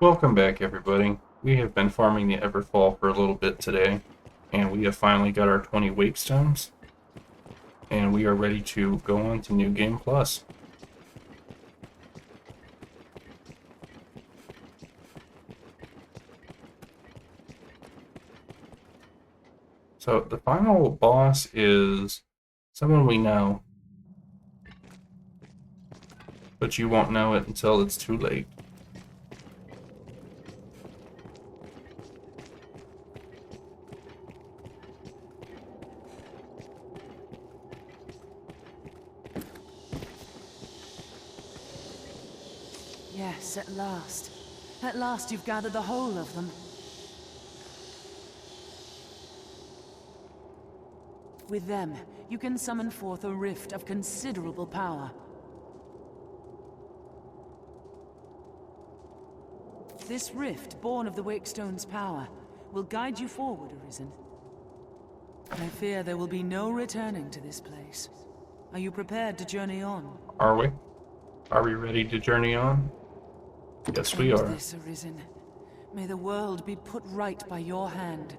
Welcome back, everybody. We have been farming the Everfall for a little bit today, and we have finally got our 20 wake stones, and we are ready to go on to New Game Plus. So the final boss is someone we know, but you won't know it until it's too late. Yes, at last. At last you've gathered the whole of them. With them, you can summon forth a rift of considerable power. This rift, born of the Wakestone's power, will guide you forward, Arisen. I fear there will be no returning to this place. Are you prepared to journey on? Are we? Are we ready to journey on? Yes, we End are. this, Arisen. May the world be put right by your hand.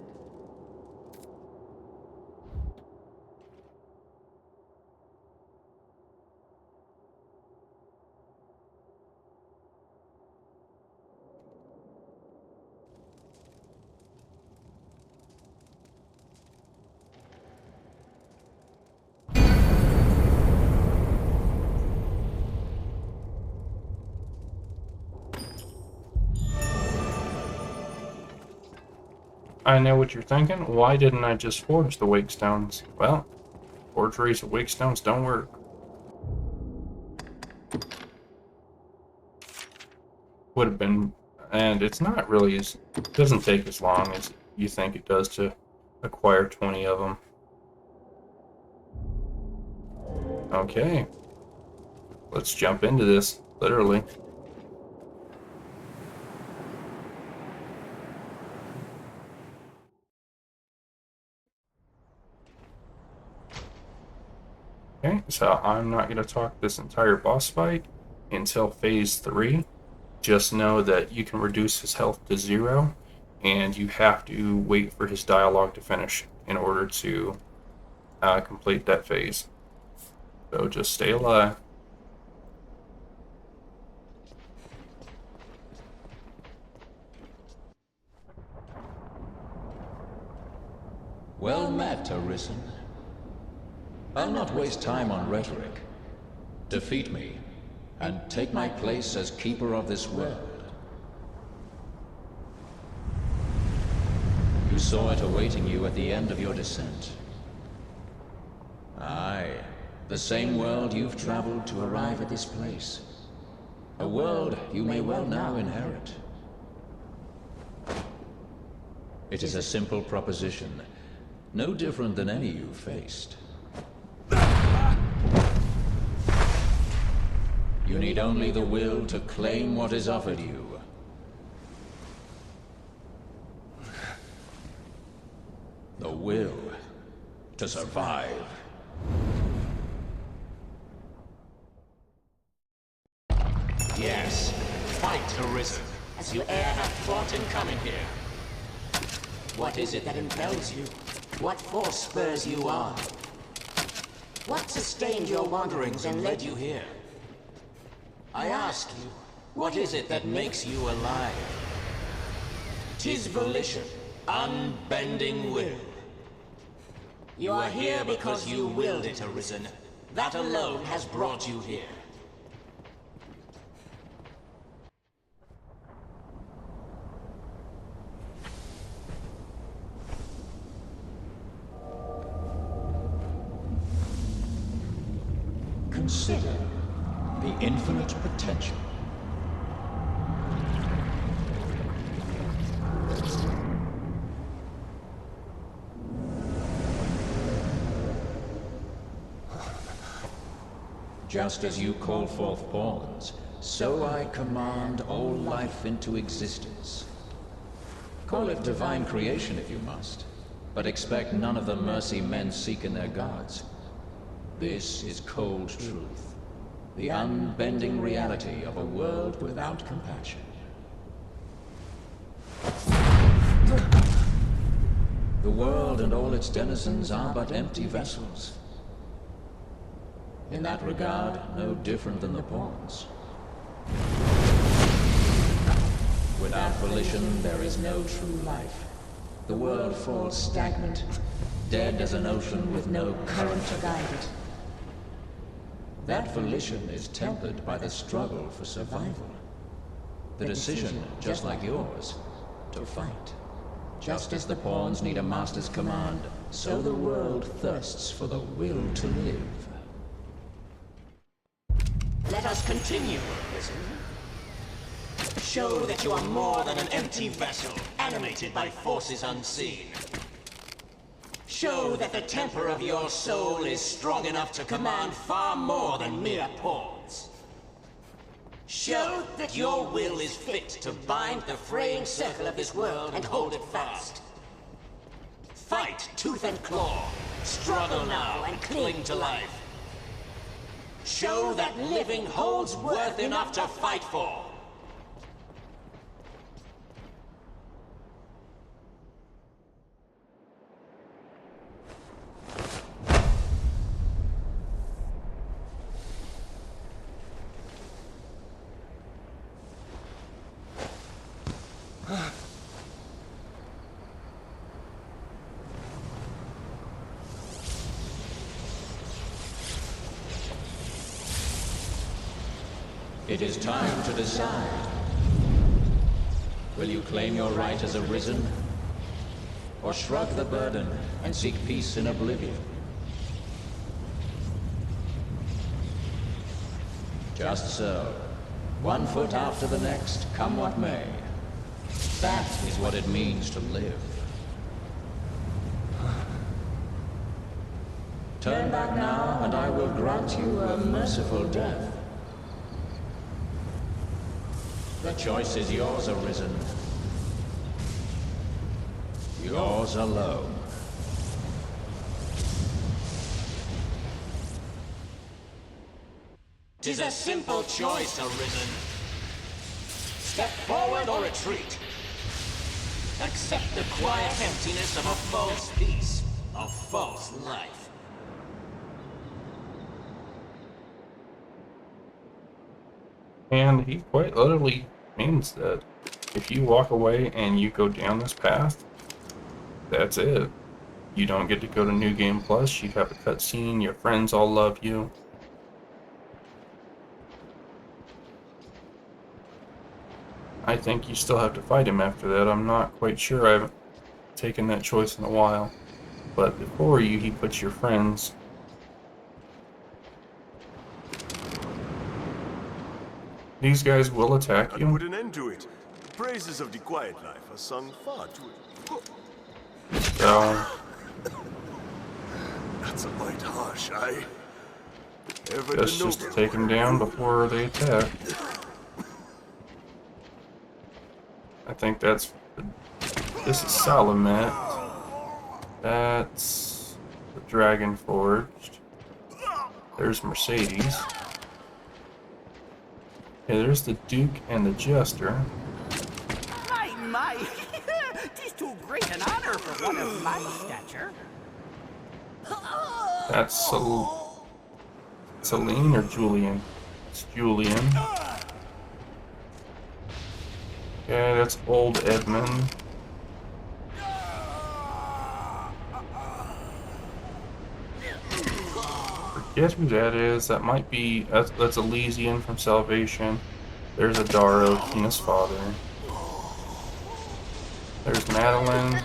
I know what you're thinking. Why didn't I just forge the wake stones? Well, forgeries of wake stones don't work. Would have been, and it's not really as, it doesn't take as long as you think it does to acquire 20 of them. Okay, let's jump into this, literally. Okay, so I'm not going to talk this entire boss fight until phase 3. Just know that you can reduce his health to 0, and you have to wait for his dialogue to finish in order to complete that phase. So just stay alive. Well met, Arisen. I'll not waste time on rhetoric. Defeat me, and take my place as keeper of this world. You saw it awaiting you at the end of your descent. Aye, the same world you've traveled to arrive at this place. A world you may well now inherit. It is a simple proposition, no different than any you've faced. You need only the will to claim what is offered you. The will to survive. Yes, fight, Arisen, as you e'er have fought in coming here. What is it that impels you? What force spurs you on? What sustained your wanderings and led you here? I ask you, what is it that makes you alive? 'Tis volition, unbending will. You are here because you willed it, Arisen. That alone has brought you here. Consider the infinite potential. Just as you call forth pawns, so I command all life into existence. Call it divine creation if you must, but expect none of the mercy men seek in their gods. This is cold truth. The unbending reality of a world without compassion. The world and all its denizens are but empty vessels. In that regard, no different than the pawns. Without volition, there is no true life. The world falls stagnant, dead as an ocean with no current to guide it. That volition is tempered by the struggle for survival. The decision, just like yours, to fight. Just as the pawns need a master's command, so the world thirsts for the will to live. Let us continue, Arisen. Show that you are more than an empty vessel, animated by forces unseen. Show that the temper of your soul is strong enough to command far more than mere pawns. Show that your will is fit to bind the fraying circle of this world and hold it fast. Fight tooth and claw, struggle now and cling to life. Show that living holds worth enough to fight for. It is time to decide. Will you claim your right as Arisen? Or shrug the burden and seek peace in oblivion? Just so. One foot after the next, come what may. That is what it means to live. Turn back now, and I will grant you a merciful death. The choice is yours, Arisen. Yours alone. 'Tis a simple choice, Arisen. Step forward or retreat. Accept the quiet emptiness of a false peace, a false life. And he quite literally means that if you walk away and you go down this path, that's it. You don't get to go to New Game Plus, you have a cutscene, your friends all love you. I think you still have to fight him after that. I'm not quite sure. I haven't taken that choice in a while. But before you, he puts your friends. These guys will attack Put you. an end to it. The praises of the quiet life are sung far too. So, That's a mite harsh, aye. Ever just the to noble take them down before they attack. I think that's... This is Salamet. That's the Dragon Forged. There's Mercedes. Okay, there's the Duke and the Jester. My, 'tis too great an honor for one of my stature. That's Celine or Julian? It's Julian. Okay, that's Old Edmund. Forget who that is. That might be... That's Elysian from Salvation. There's Adaro, Kina's father. There's Madeline,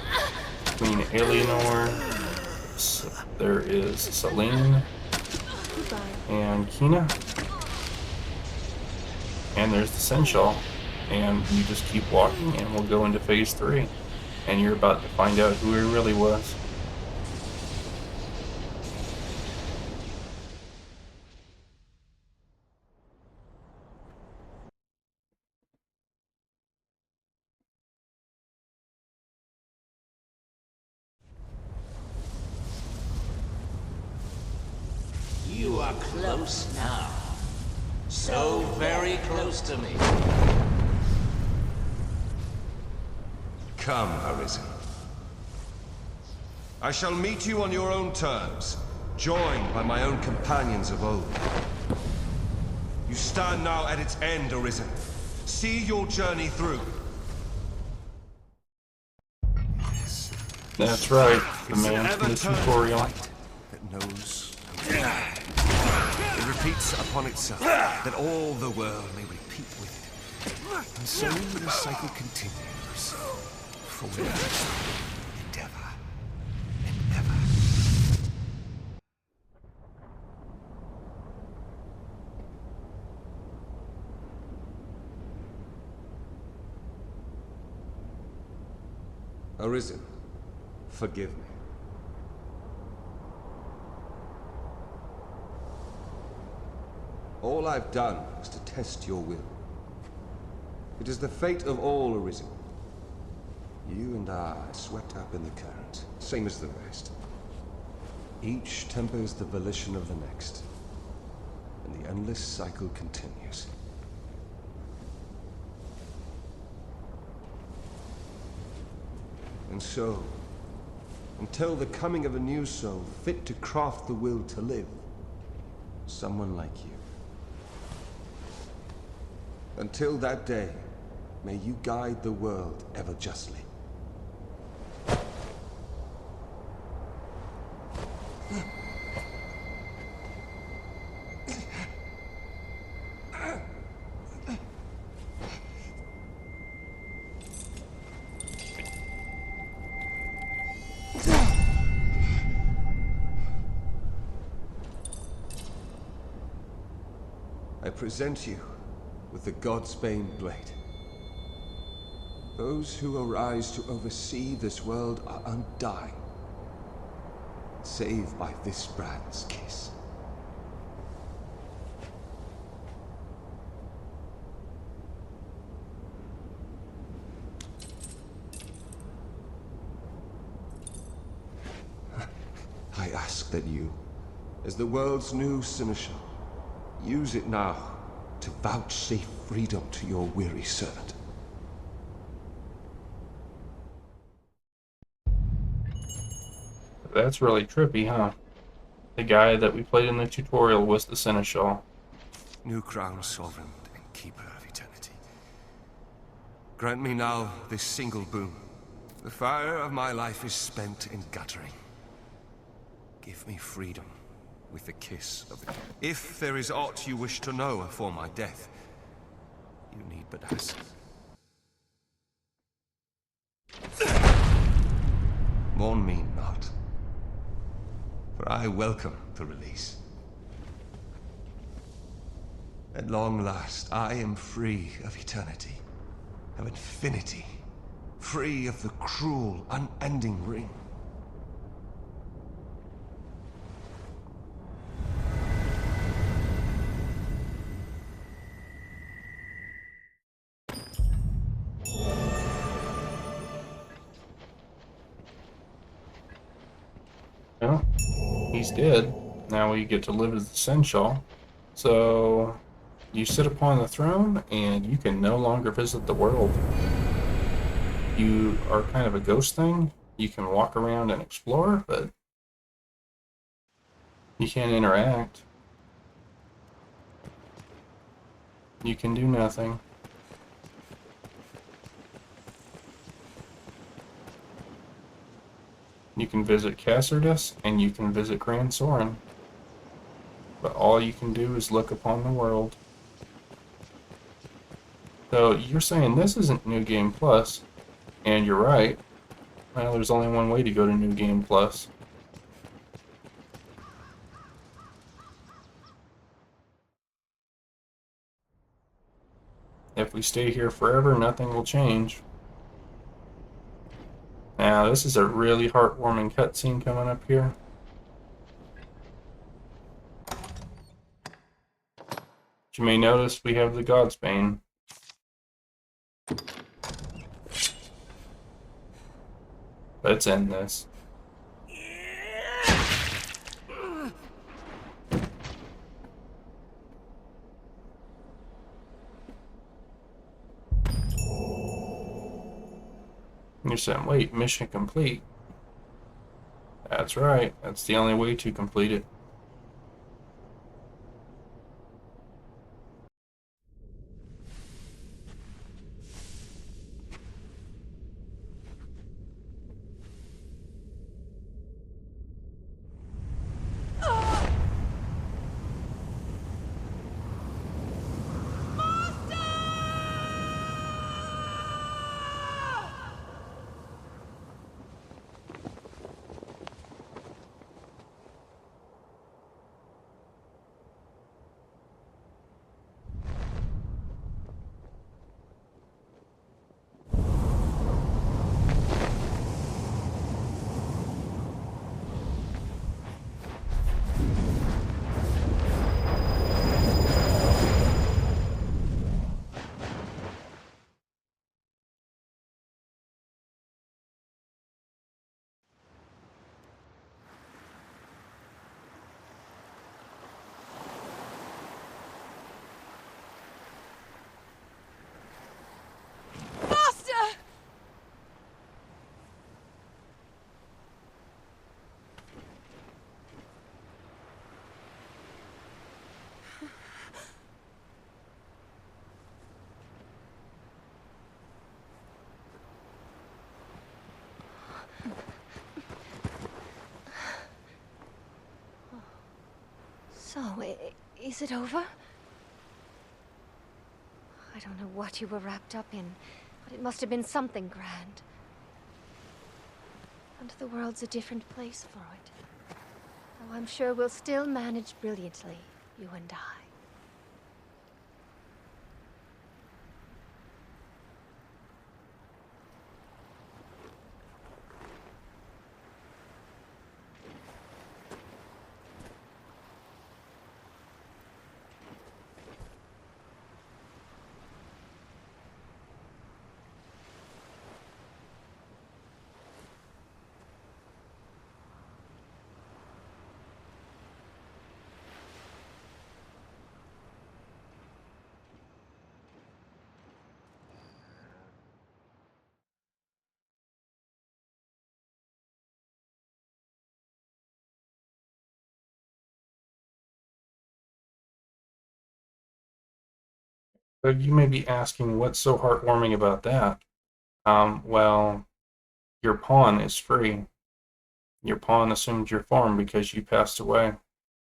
Queen Eleanor. There is Celine. And Kina. And there's the Seneschal. And you just keep walking and we'll go into phase 3. And you're about to find out who he really was. You are close now. So very close to me. Come, Arisen. I shall meet you on your own terms, joined by my own companions of old. You stand now at its end, Arisen. See your journey through. That's right, the man from the tutorial. That knows no end. It repeats upon itself, that all the world may repeat with it. And so the cycle continues. Forever and ever and ever. Arisen, forgive me. All I've done was to test your will. It is the fate of all Arisen. You and I are swept up in the current, same as the rest. Each tempers the volition of the next, and the endless cycle continues. And so, until the coming of a new soul fit to craft the will to live, someone like you. Until that day, may you guide the world ever justly. I present you with the Godsbane Blade. Those who arise to oversee this world are undying, save by this brand's kiss. I ask that you, as the world's new Seneschal, use it now to vouchsafe freedom to your weary servant. That's really trippy, huh? The guy that we played in the tutorial was the Seneschal. New crown sovereign and keeper of eternity. Grant me now this single boon. The fire of my life is spent in guttering. Give me freedom with the kiss of the... If there is aught you wish to know afore my death, you need but ask. Mourn me not, for I welcome the release. At long last, I am free of eternity, of infinity, free of the cruel, unending ring. Well, he's dead. Now we get to live as the Seneschal. So, you sit upon the throne, and you can no longer visit the world. You are kind of a ghost thing. You can walk around and explore, but you can't interact. You can do nothing. You can visit Cassardus, and you can visit Grand Soren. But all you can do is look upon the world. So you're saying this isn't New Game Plus, and you're right. Well, there's only one way to go to New Game Plus. If we stay here forever, nothing will change. Now, this is a really heartwarming cutscene coming up here. You may notice we have the Godsbane. Let's end this. You're saying, wait, mission complete. That's right. That's the only way to complete it. Master! So, is it over? I don't know what you were wrapped up in, but it must have been something grand. And the world's a different place for it. Though I'm sure we'll still manage brilliantly, you and I. But you may be asking, what's so heartwarming about that? Well, your pawn is free. Your pawn assumed your form because you passed away.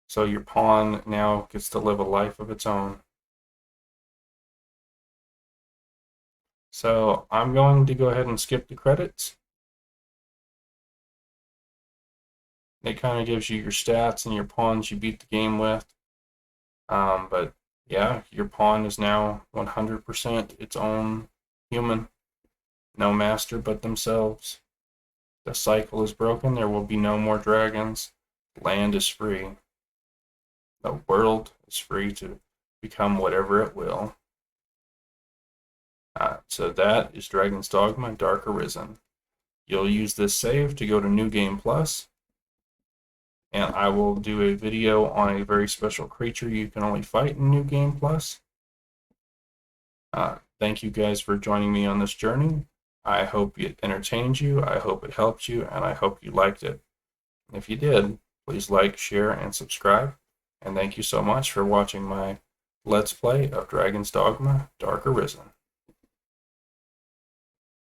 So your pawn now gets to live a life of its own. So I'm going to go ahead and skip the credits. It kind of gives you your stats and your pawns you beat the game with. But yeah, your pawn is now 100% its own human. No master but themselves. The cycle is broken. There will be no more dragons. Land is free. The world is free to become whatever it will. So that is Dragon's Dogma Dark Arisen. You'll use this save to go to New Game Plus, and I will do a video on a very special creature you can only fight in New Game Plus. Thank you guys for joining me on this journey. I hope it entertained you, I hope it helped you, and I hope you liked it. If you did, please like, share, and subscribe. And thank you so much for watching my Let's Play of Dragon's Dogma Dark Arisen.